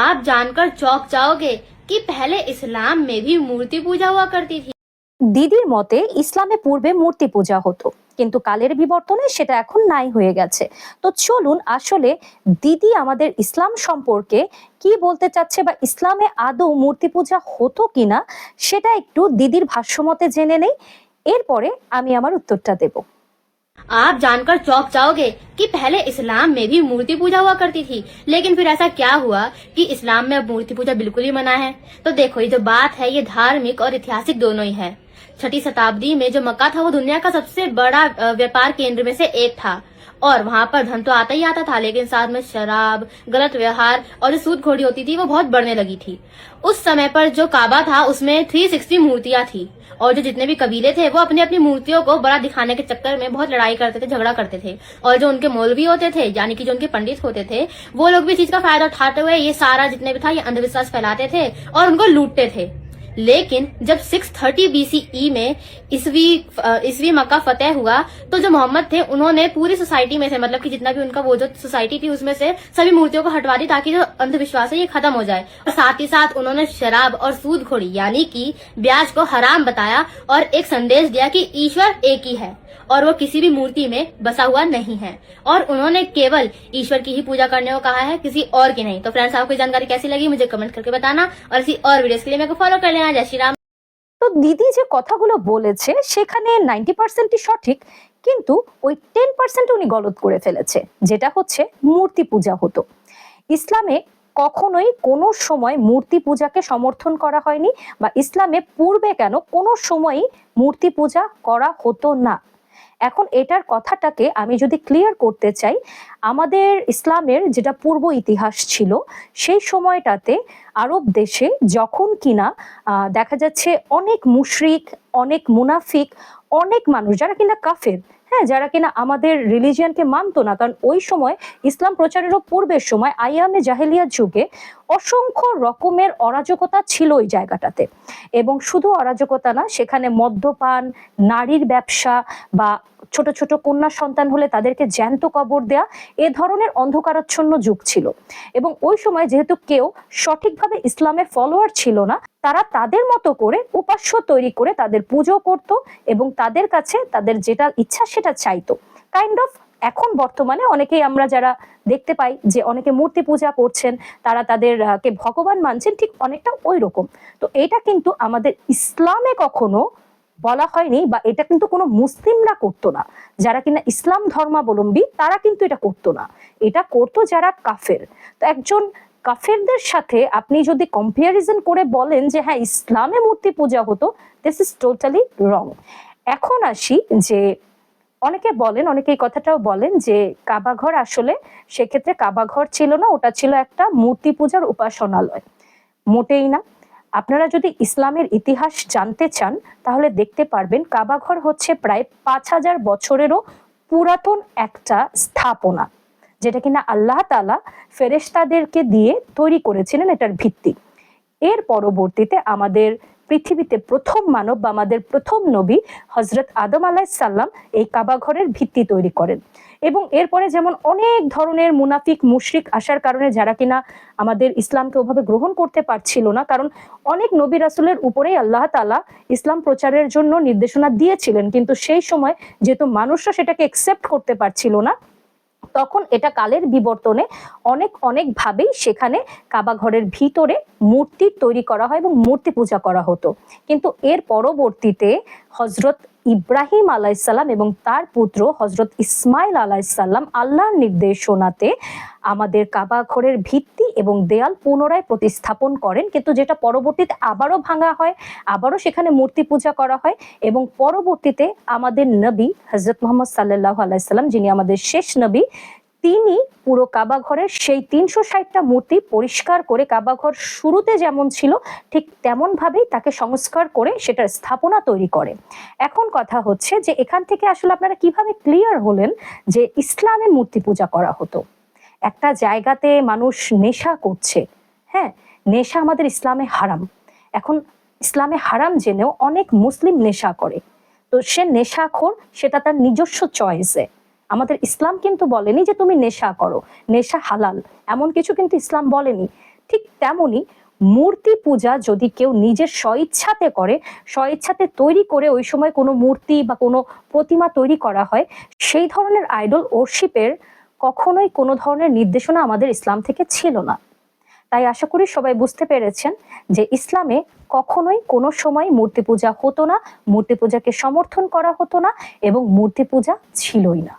आप जानकर चौंक जाओगे कि पहले इस्लाम में भी मूर्ति पूजा हुआ करती थी। দিদির মতে ইসলামে পূর্বে মূর্তি পূজা হতো, কিন্তু কালের বিবর্তনে সেটা এখন নাই হয়ে গেছে। তো চলুন আসলে দিদি আমাদের ইসলাম সম্পর্কে কি বলতে চাচ্ছে বা ইসলামে আদৌ মূর্তি পূজা হতো কিনা সেটা একটু দিদির ভাষ্যমতে জেনে নেই, এরপরে আমি আমার উত্তরটা দেব। आप जानकर चौंक जाओगे कि पहले इस्लाम में भी मूर्ति पूजा हुआ करती थी, लेकिन फिर ऐसा क्या हुआ कि इस्लाम में अब मूर्ति पूजा बिल्कुल ही मना है। तो देखो, ये जो बात है ये धार्मिक और ऐतिहासिक दोनों ही है। 6वीं शताब्दी में जो मक्का था वो दुनिया का सबसे बड़ा व्यापार केंद्र में से एक था, और वहां पर धन तो आता ही आता था, लेकिन साथ में शराब, गलत व्यवहार और जो सूदखोरी होती थी वो बहुत बढ़ने लगी थी। उस समय पर जो काबा था उसमें 360 मूर्तियां थी, और जो जितने भी कबीले थे वो अपनी अपनी मूर्तियों को बड़ा दिखाने के चक्कर में बहुत लड़ाई करते थे, झगड़ा करते थे। और जो उनके मौलवी होते थे, यानी कि जो उनके पंडित होते थे, वो लोग भी इस चीज का फायदा उठाते हुए ये सारा जितने भी था ये अंधविश्वास फैलाते थे और उनको लूटते थे। लेकिन जब 630 BCE में ईसवी मक्का फतेह हुआ, तो जो मोहम्मद थे उन्होंने पूरी सोसाइटी में से, मतलब कि जितना भी उनका वो जो सोसाइटी थी उसमें से सभी मूर्तियों को हटवा दी, ताकि जो अंधविश्वास है ये खत्म हो जाए। और साथ ही साथ उन्होंने शराब और सूदखोरी यानी कि ब्याज को हराम बताया और एक संदेश दिया कि ईश्वर एक ही है और वो किसी भी मूर्ति में बसा हुआ नहीं है, और उन्होंने केवल ईश्वर की ही पूजा करने को कहा है, किसी और की नहीं। तो फ्रेंड्स, आपको जानकारी कैसी लगी मुझे कमेंट करके बताना, और ऐसी और वीडियोस के लिए मेरे को फॉलो कर लेना। जय श्री राम। তো দিদি যে কথাগুলো বলেছে সেখানে 90%ই সঠিক, কিন্তু ওই 10% উনি গলত করে ফেলেছে, যেটা হচ্ছে মূর্তি পূজা হতো। ইসলামে কখনোই কোনো সময় মূর্তি পূজাকে সমর্থন করা হয়নি, বা ইসলামে পূর্বে কেন কোনো সময়ই মূর্তি পূজা করা হতো না। এখন এটার কথাটাকে আমি যদি ক্লিয়ার করতে চাই, আমাদের ইসলামের যেটা পূর্ব ইতিহাস ছিল সেই সময়টাতে আরব দেশে যখন কিনা দেখা যাচ্ছে অনেক মুশরিক, অনেক মুনাফিক, অনেক মানুষ যারা কিনা কাফের, হ্যাঁ, যারা কিনা আমাদের রিলিজিয়ানকে মানতো না, কারণ ওই সময় ইসলাম প্রচারেরও পূর্বের সময় আইয়ামে জাহেলিয়ার যুগে অসংখ্য রকমের অরাজকতা ছিল ওই জায়গাটাতে। এবং শুধু অরাজকতা না, সেখানে মদ্যপান, নারীর ব্যবসা, বা ছোট ছোট কন্যা সন্তান হলে তাদেরকে জ্যান্ত কবর দেয়া, এ ধরনের অন্ধকারাচ্ছন্ন যুগ ছিল। এবং ওই সময় যেহেতু কেউ সঠিকভাবে ইসলামের ফলোয়ার ছিল না, তারা তাদের মতো করে উপাস্য তৈরি করে তাদের পুজো করত এবং তাদের কাছে তাদের যেটা ইচ্ছা সেটা চাইতো। কাইন্ড অফ এখন বর্তমানে অনেকেই আমরা যারা দেখতে পাই যে অনেকে মূর্তি পূজা করছেন, তারা তাদেরকে ভগবান মানছেন, ঠিক অনেকটা ওই রকম। তো এটা কিন্তু আমাদের ইসলামে কখনো বলা হয়নি, বা এটা কিন্তু কোনো মুসলিমরা করতো না। যারা কিনা ইসলাম ধর্মাবলম্বী তারা কিন্তু এটা করতো না, এটা করতো যারা কাফের। তো একজন কাফেরদের সাথে আপনি যদি কম্পারিজন করে বলেন যে হ্যাঁ ইসলামে মূর্তি পূজা হতো, দিস ইজ টোটালি রং। এখন আসি যে অনেকে বলেন, অনেকে এই কথাটাও বলেন যে কাবাঘর আসলে সেক্ষেত্রে কাবাঘর ছিল না, ওটা ছিল একটা মূর্তি পূজার উপাসনালয়। মোটেই না। আপনারা যদি ইসলামের ইতিহাস জানতে চান তাহলে দেখতে পারবেন কাবাঘর হচ্ছে প্রায় 5000 বছরেরও পুরাতন একটা স্থাপনা, যেটা কিনা আল্লাহ তাআলা ফেরেশতাদেরকে দিয়ে তৈরি করেছিলেন এটার ভিত্তি। এর পরবর্তীতে আমাদের পৃথিবীতে প্রথম মানব বা আমাদের প্রথম নবী হযরত আদম আলাইহিস সালাম এই কাবাঘরের ভিত্তি তৈরি করেন। এবং এরপরে যেমন অনেক ধরনের মুনাফিক মুশরিক আসার কারণে যারা কিনা আমাদের ইসলামকে ওভাবে গ্রহণ করতে পারছিল না, কারণ অনেক নবী রাসূলের উপরেই আল্লাহ তাআলা ইসলাম প্রচারের জন্য নির্দেশনা দিয়েছিলেন, কিন্তু সেই সময় যেহেতু মানুষরা সেটাকে একসেপ্ট করতে পারছিল না, তখন এটা কালের বিবর্তনে অনেক ভাবেই সেখানে কাবাঘরের ভিতরে মূর্তি তৈরি করা হয় এবং মূর্তি পূজা করা হতো। কিন্তু এর পরবর্তীতে হযরত ইব্রাহিম আলাইহিসসালাম এবং তার পুত্র হযরত ইসমাইল আলাইহিসসালাম আল্লাহর নির্দেশনাতে আমাদের কাবাঘরের ভিত্তি এবং দেয়াল পুনরায় প্রতিস্থাপন করেন, কিন্তু যেটা পরবর্তীতে আবারও ভাঙা হয়, আবারও সেখানে মূর্তি পূজা করা হয়। এবং পরবর্তীতে আমাদের নবী হযরত মুহাম্মদ সাল্লাল্লাহু আলাইহি সাল্লাম, যিনি আমাদের শেষ নবী, তিনি পুরো কাবাঘরের সেই 360টা মূর্তি পরিষ্কার করে কাবাঘর শুরুতে যেমন ছিল ঠিক তেমন ভাবেই তাকে সংস্কার করে সেটার স্থাপনা তৈরি করে। এখন কথা হচ্ছে যে এখান থেকে আসলে আপনারা কিভাবে ক্লিয়ার হলেন যে ইসলামে মূর্তি পূজা করা হতো। একটা জায়গাতে মানুষ নেশা করছে, হ্যাঁ, নেশা আমাদের ইসলামে হারাম। এখন ইসলামে হারাম জেনেও অনেক মুসলিম নেশা করে, তো সে নেশাখোর, সেটা তার নিজস্ব চয়েসে। আমাদের ইসলাম কিন্তু বলেনি যে তুমি নেশা করো, নেশা হালাল, এমন কিছু কিন্তু ইসলাম বলেনি। ঠিক তেমনি মূর্তি পূজা যদি কেউ নিজের স্বইচ্ছাতে করে, স্বইচ্ছাতে তৈরি করে ওই সময় কোনো মূর্তি বা কোনো প্রতিমা তৈরি করা হয়, সেই ধরনের আইডল ওরশিপের কখনোই কোনো ধরনের নির্দেশনা আমাদের ইসলাম থেকে ছিল না। তাই আশা করি সবাই বুঝতে পেরেছেন যে ইসলামে কখনোই কোনো সময় মূর্তি পূজা হতো না, মূর্তি পূজাকে সমর্থন করা হতো না এবং মূর্তি পূজা ছিলই না।